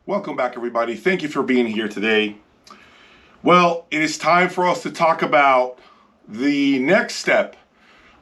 Welcome back, everybody. Thank you for being here today. Well, it is time for us to talk about the next step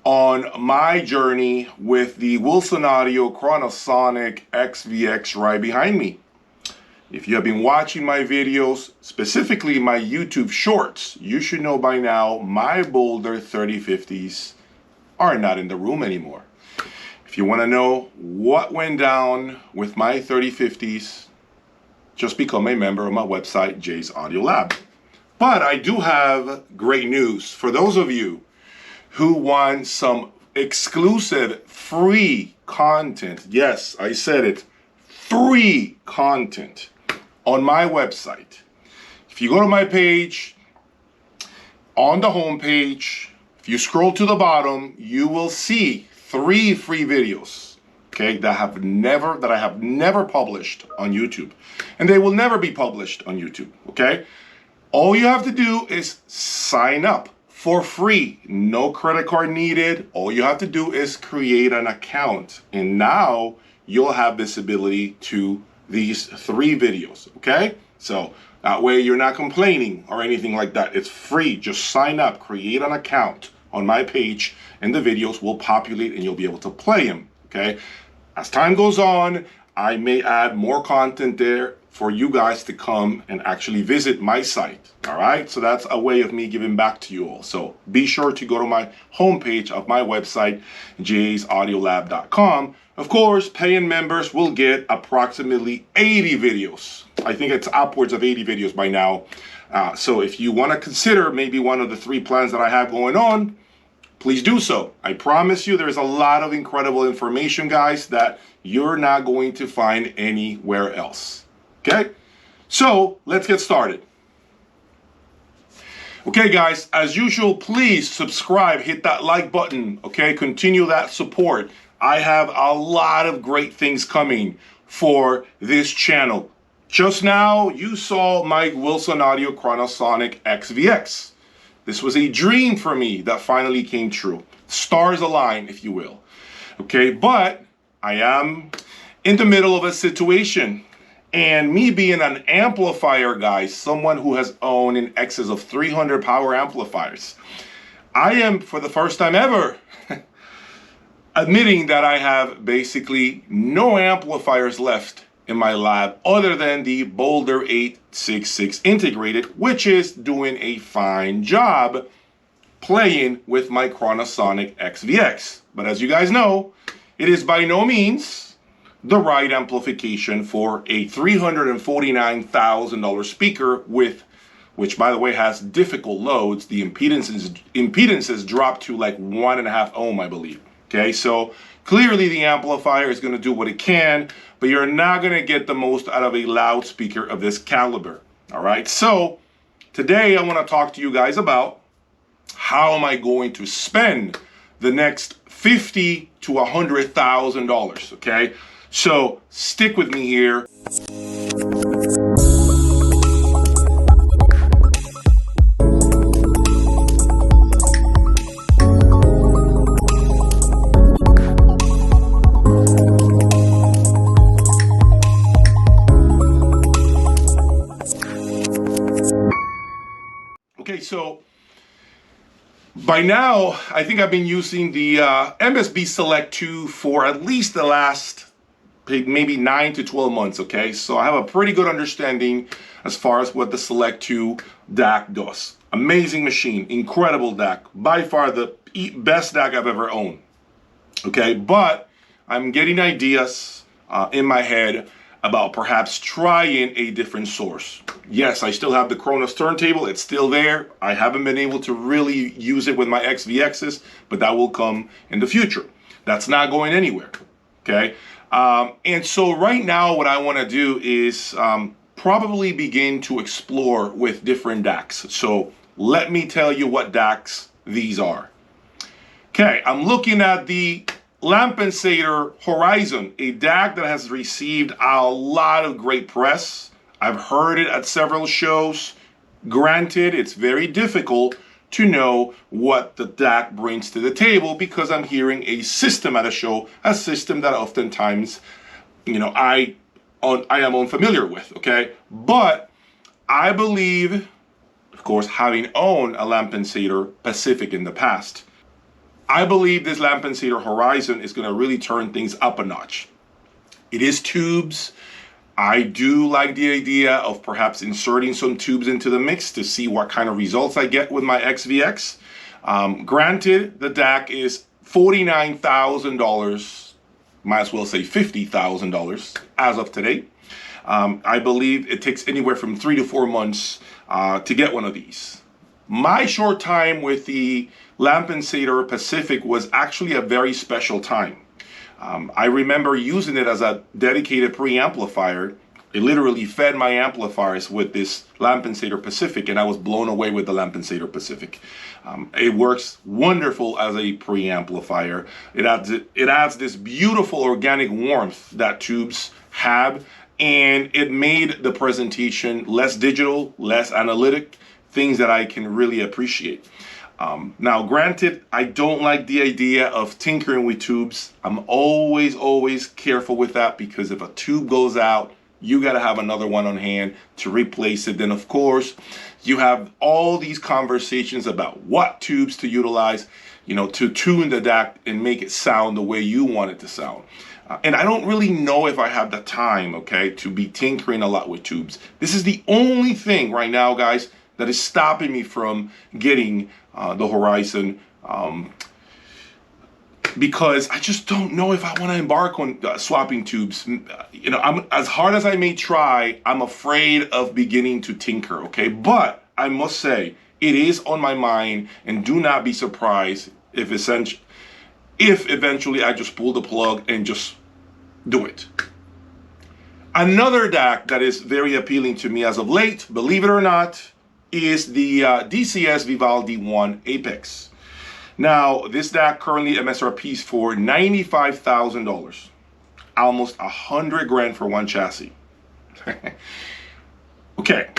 on my journey with the Wilson Audio Chronosonic XVX right behind me. If you have been watching my videos, specifically my YouTube shorts, you should know by now my Boulder 3050s are not in the room anymore. If you want to know what went down with my 3050s, just become a member of my website, jayaudiolab. But I do have great news for those of you who want some exclusive free content. Yes, I said it, free content on my website. If you go to my page, on the home page, if you scroll to the bottom, you will see 3 free videos, okay, that I have never published on YouTube, and they will never be published on YouTube. Okay, all you have to do is sign up for free, no credit card needed. All you have to do is create an account, and now you'll have visibility to these 3 videos. Okay, so that way you're not complaining or anything like that. It's free. Just sign up, create an account on my page, and the videos will populate and you'll be able to play them. Okay, as time goes on, I may add more content there for you guys to come and actually visit my site. All right, so that's a way of me giving back to you all. So be sure to go to my homepage of my website, jayaudiolab.com. Of course, paying members will get approximately 80 videos. I think it's upwards of 80 videos by now. So if you want to consider maybe one of the 3 plans that I have going on, please do so. I promise you there's a lot of incredible information, guys, that you're not going to find anywhere else. Okay, so let's get started. Okay, guys, as usual, please subscribe, hit that like button. Okay, continue that support. I have a lot of great things coming for this channel. Just now, you saw my Wilson Audio Chronosonic XVX. This was a dream for me that finally came true. Stars align, if you will. Okay, but I am in the middle of a situation. And me being an amplifier guy, someone who has owned in excess of 300 power amplifiers, I am, for the first time ever, admitting that I have basically no amplifiers left in my lab other than the Boulder 866 integrated, which is doing a fine job playing with my Chronosonic XVX. But as you guys know, it is by no means the right amplification for a $349,000 speaker, which by the way has difficult loads. The impedances drop to like 1.5 ohm, I believe. Okay, so clearly the amplifier is going to do what it can, but you're not going to get the most out of a loudspeaker of this caliber. All right, so today I want to talk to you guys about how am I going to spend the next $50,000 to $100,000. Okay, so stick with me here. Okay, so by now, I think I've been using the MSB Select 2 for at least the last maybe 9 to 12 months, okay? So I have a pretty good understanding as far as what the Select 2 DAC does. Amazing machine, incredible DAC, by far the best DAC I've ever owned, okay? But I'm getting ideas in my head about perhaps trying a different source. Yes, I still have the Kronos turntable, it's still there. I haven't been able to really use it with my XVXs, but that will come in the future. That's not going anywhere, okay? And so right now what I want to do is probably begin to explore with different DACs. So let me tell you what DACs these are. Okay, I'm looking at the Lampensator Horizon, a DAC that has received a lot of great press. I've heard it at several shows. Granted, it's very difficult to know what the DAC brings to the table because I'm hearing a system at a show, a system that oftentimes, you know, I unfamiliar with, okay? But I believe, of course, having owned a Lampensator Pacific in the past, I believe this Lampensator Horizon is going to really turn things up a notch. It is tubes. I do like the idea of perhaps inserting some tubes into the mix to see what kind of results I get with my XVX. Granted, the DAC is $49,000, might as well say $50,000 as of today. I believe it takes anywhere from 3 to 4 months to get one of these. My short time with the Lampensator Pacific was actually a very special time. I remember using it as a dedicated preamplifier. It literally fed my amplifiers with this Lampensator Pacific, and I was blown away with the Lampensator Pacific. It works wonderful as a preamplifier. It adds this beautiful organic warmth that tubes have, and it made the presentation less digital, less analytic, things that I can really appreciate. Now, granted, I don't like the idea of tinkering with tubes. I'm always careful with that, because if a tube goes out, you got to have another one on hand to replace it. Then, of course, you have all these conversations about what tubes to utilize, you know, to tune the DAC and make it sound the way you want it to sound. And I don't really know if I have the time, okay, to be tinkering a lot with tubes. This is the only thing right now, guys, that is stopping me from getting the Horizon, because I just don't know if I want to embark on swapping tubes. You know, as hard as I may try, I'm afraid of beginning to tinker, okay? But I must say, it is on my mind, and do not be surprised if eventually I just pull the plug and just do it. Another DAC that is very appealing to me as of late, believe it or not, is the DCS Vivaldi 1 Apex. Now, this DAC currently MSRPs for $95,000, almost $100,000 for one chassis. Okay,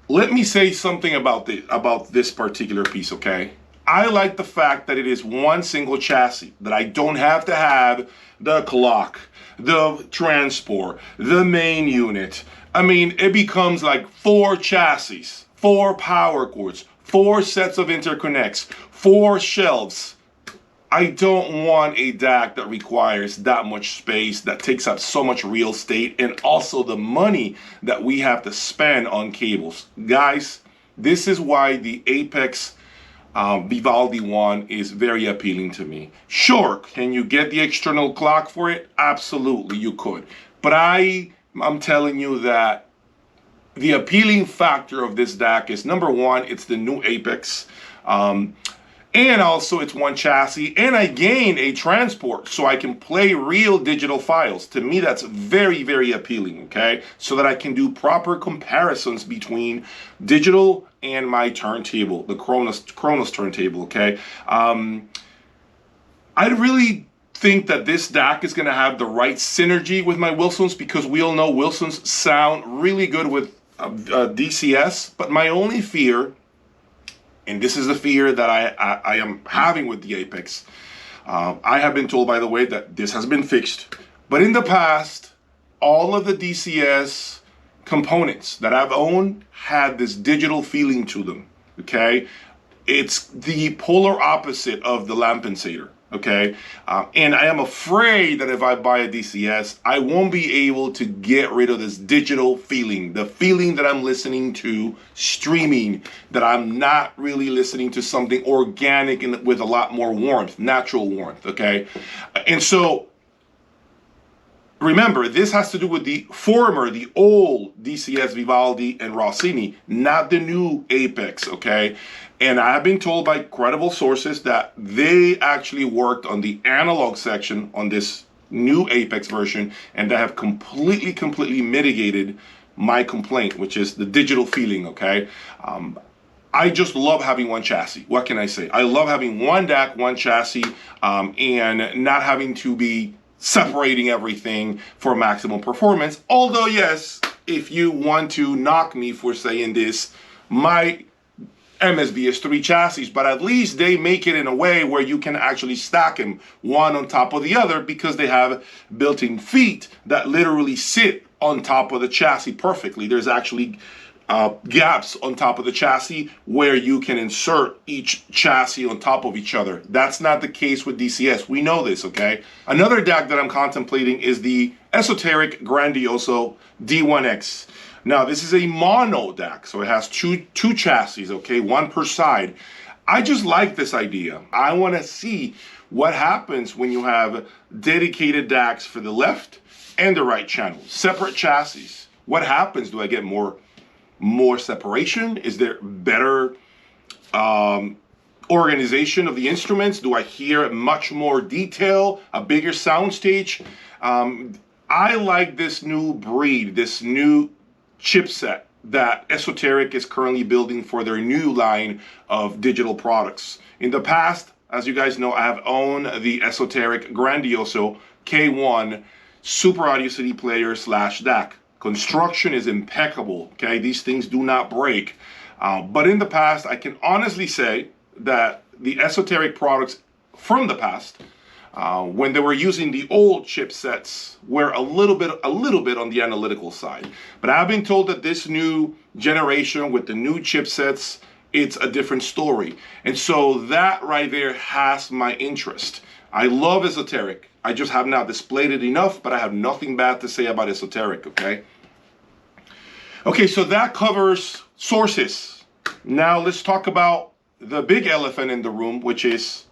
let me say something about this particular piece, okay? I like the fact that it is one single chassis, that I don't have to have the clock, the transport, the main unit. I mean, it becomes like 4 chassis, 4 power cords, 4 sets of interconnects, 4 shelves. I don't want a DAC that requires that much space, that takes up so much real estate, and also the money that we have to spend on cables. Guys, this is why the Apex Vivaldi 1 is very appealing to me. Sure, can you get the external clock for it? Absolutely, you could. But I'm telling you that the appealing factor of this DAC is, number one, it's the new Apex. And also it's one chassis, and I gain a transport so I can play real digital files. To me, that's very, very appealing, okay? So that I can do proper comparisons between digital and my turntable, the Chronos turntable, okay? I really think that this DAC is gonna have the right synergy with my Wilsons, because we all know Wilsons sound really good with DCS, but my only fear, and this is the fear that I am having with the Apex. I have been told, by the way, that this has been fixed. But in the past, all of the DCS components that I've owned had this digital feeling to them, okay? It's the polar opposite of the Lampensator, okay? And I am afraid that if I buy a DCS, I won't be able to get rid of this digital feeling, the feeling that I'm listening to streaming, that I'm not really listening to something organic and with a lot more warmth, natural warmth, okay? And so, remember, this has to do with the old DCS Vivaldi and Rossini, not the new Apex, okay? And I've been told by credible sources that they actually worked on the analog section on this new Apex version, and they have completely mitigated my complaint, which is the digital feeling, okay? I just love having one chassis. What can I say? I love having one DAC, one chassis, and not having to be separating everything for maximum performance. Although, yes, if you want to knock me for saying this, my MSB is 3 chassis, but at least they make it in a way where you can actually stack them one on top of the other, because they have built-in feet that literally sit on top of the chassis perfectly. There's actually gaps on top of the chassis where you can insert each chassis on top of each other. That's not the case with DCS. We know this, okay? Another DAC that I'm contemplating is the Esoteric Grandioso D1X. Now, this is a mono DAC, so it has two chassis, okay? One per side. I just like this idea. I want to see what happens when you have dedicated DACs for the left and the right channel, separate chassis. What happens? Do I get more separation? Is there better organization of the instruments? Do I hear much more detail, a bigger soundstage? I like this new breed, this new chipset that Esoteric is currently building for their new line of digital products. In the past, as you guys know, I have owned the Esoteric Grandioso K1 Super Audio CD player / DAC. Construction is impeccable, okay? These things do not break. But in the past, I can honestly say that the Esoteric products from the past, when they were using the old chipsets, were a little bit on the analytical side. But I've been told that this new generation with the new chipsets, it's a different story. And so that right there has my interest. I love Esoteric. I just have not displayed it enough, but I have nothing bad to say about Esoteric, okay? Okay, so that covers sources. Now let's talk about the big elephant in the room, which is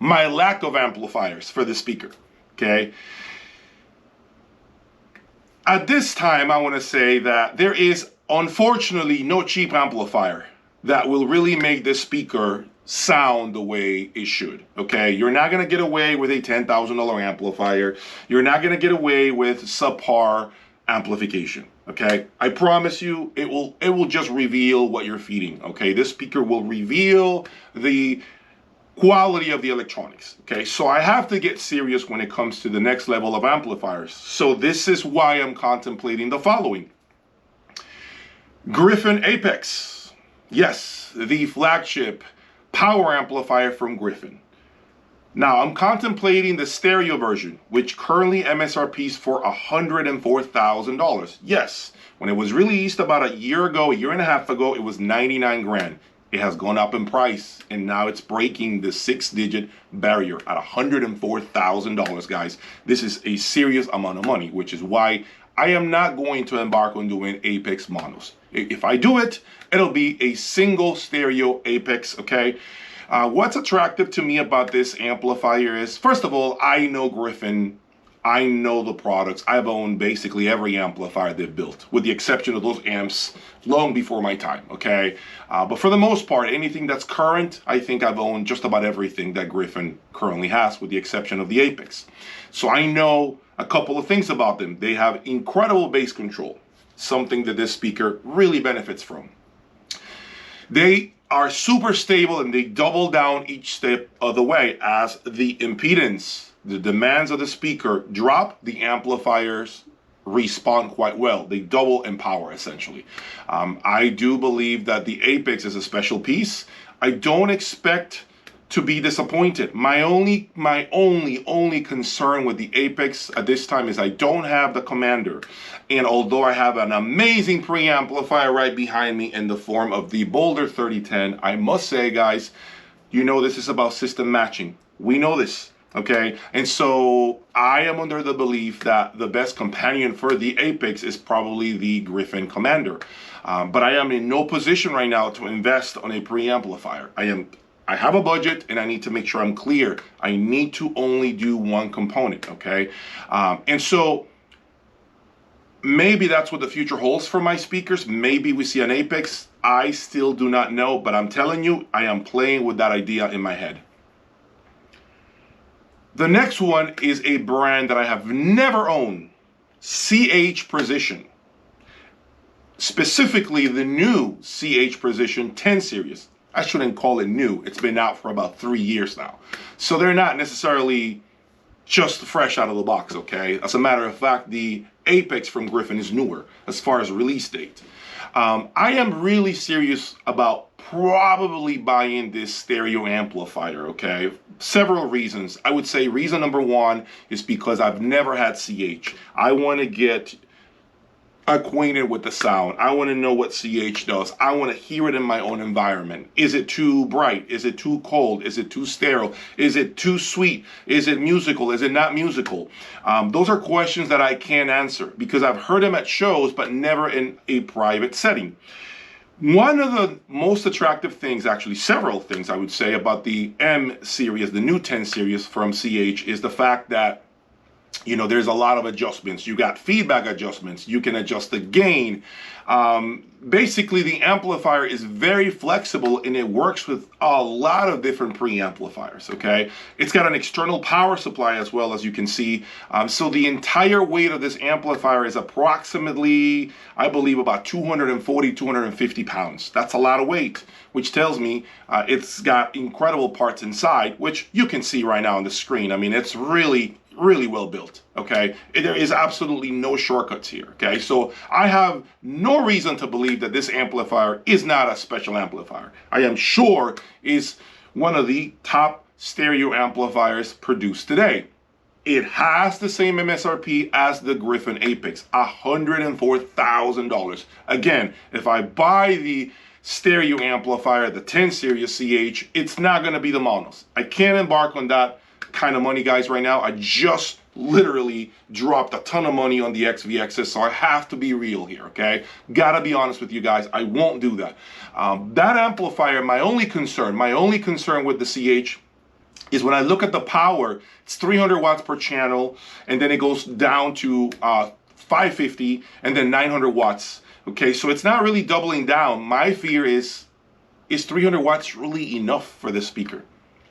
my lack of amplifiers for the speaker, okay? At this time, I want to say that there is unfortunately no cheap amplifier that will really make this speaker sound the way it should, okay? You're not going to get away with a $10,000 amplifier. You're not going to get away with subpar amplification, okay? I promise you, it will just reveal what you're feeding, okay? This speaker will reveal the quality of the electronics, okay? So I have to get serious when it comes to the next level of amplifiers. So this is why I'm contemplating the following. Griffin Apex. Yes, the flagship power amplifier from Griffin. Now, I'm contemplating the stereo version, which currently MSRPs for $104,000. Yes, when it was released about a year and a half ago, it was 99 grand. It has gone up in price, and now it's breaking the 6-digit barrier at $104,000, guys. This is a serious amount of money, which is why I am not going to embark on doing Apex monos. If I do it, it'll be a single stereo Apex, okay? What's attractive to me about this amplifier is, first of all, I know Griffin. I know the products. I've owned basically every amplifier they've built, with the exception of those amps long before my time, okay? But for the most part, anything that's current, I think I've owned just about everything that Griffin currently has, with the exception of the Apex. So I know a couple of things about them. They have incredible bass control, something that this speaker really benefits from. They are super stable, and they double down each step of the way. As the impedance, the demands of the speaker drop, the amplifiers respond quite well. They double in power, essentially. I do believe that the Apex is a special piece. I don't expect to be disappointed. My only concern with the Apex at this time is I don't have the Commander. And although I have an amazing preamplifier right behind me in the form of the Boulder 3010, I must say, guys, you know this is about system matching. We know this, okay? And so I am under the belief that the best companion for the Apex is probably the Griffin Commander. But I am in no position right now to invest on a preamplifier. I have a budget, and I need to make sure I'm clear. I need to only do one component, okay? And so maybe that's what the future holds for my speakers. Maybe we see an Apex. I still do not know, but I'm telling you, I am playing with that idea in my head. The next one is a brand that I have never owned, CH Precision. Specifically, the new CH Precision 10 series. I shouldn't call it new. It's been out for about 3 years now. So they're not necessarily just fresh out of the box, okay? As a matter of fact, the Apex from Griffin is newer as far as release date. I am really serious about probably buying this stereo amplifier, okay? Several reasons. I would say reason number one is because I've never had CH. I want to get acquainted with the sound. I want to know what CH does. I want to hear it in my own environment. Is it too bright? Is it too cold? Is it too sterile? Is it too sweet? Is it musical? Is it not musical? Those are questions that I can't answer because I've heard them at shows, but never in a private setting. One of the most attractive things, actually several things I would say about the M series, the new 10 series from CH, is the fact that there's a lot of adjustments. You got feedback adjustments. You can adjust the gain. Basically, the amplifier is very flexible and it works with a lot of different preamplifiers, okay? It's got an external power supply as well, as you can see. So the entire weight of this amplifier is approximately, I believe, about 240, 250 pounds. That's a lot of weight, which tells me it's got incredible parts inside, which you can see right now on the screen. I mean, it's really well built, okay? There is absolutely no shortcuts here, okay? So I have no reason to believe that this amplifier is not a special amplifier. I am sure is one of the top stereo amplifiers produced today. It has the same MSRP as the Griffin Apex, $104,000. Again, if I buy the stereo amplifier, the 10 series CH, it's not gonna be the monos. I can't embark on that kind of money, guys, right now. I just literally dropped a ton of money on the XVXs, so I have to be real here, okay? Gotta be honest with you guys, I won't do that. That amplifier, my only concern with the CH is when I look at the power, it's 300 watts per channel, and then it goes down to 550, and then 900 watts, okay? So it's not really doubling down. My fear is 300 watts really enough for this speaker?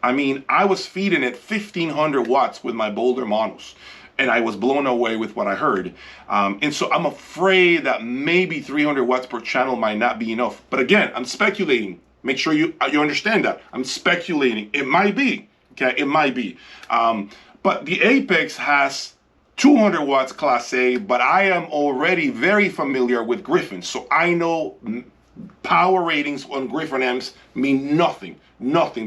I mean, I was feeding it 1500 watts with my Boulder monos, and I was blown away with what I heard. And so I'm afraid that maybe 300 watts per channel might not be enough. But again, I'm speculating. Make sure you understand that. I'm speculating. It might be, okay? It might be. But the Apex has 200 watts Class A, but I am already very familiar with Griffin. So I know power ratings on Griffin amps mean nothing,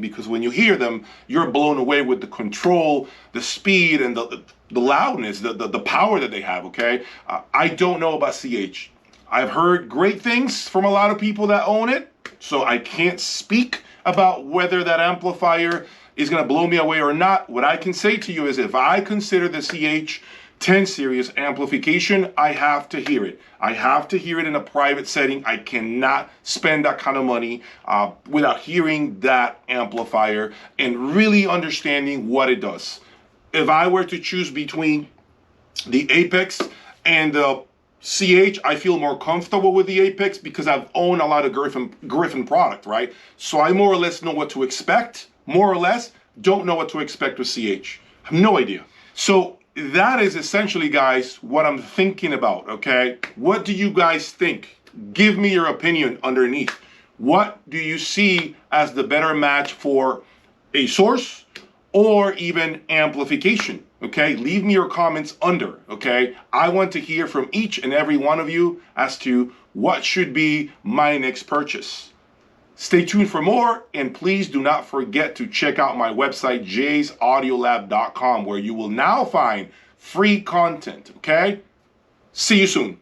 because when you hear them, you're blown away with the control, the speed, and the loudness, the power that they have, okay? I don't know about CH. I've heard great things from a lot of people that own it, so I can't speak about whether that amplifier is gonna blow me away or not. What I can say to you is if I consider the CH 10 series amplification, I have to hear it. I have to hear it in a private setting. I cannot spend that kind of money without hearing that amplifier and really understanding what it does. If I were to choose between the Apex and the CH, I feel more comfortable with the Apex because I've owned a lot of Griffin product, right? So I more or less know what to expect, more or less. Don't know what to expect with CH. I have no idea. So that is essentially, guys, what I'm thinking about, okay? What do you guys think? Give me your opinion underneath. What do you see as the better match for a source or even amplification, okay? Leave me your comments under, okay? I want to hear from each and every one of you as to what should be my next purchase. Stay tuned for more, and please do not forget to check out my website, jayaudiolab.com, where you will now find free content, okay? See you soon.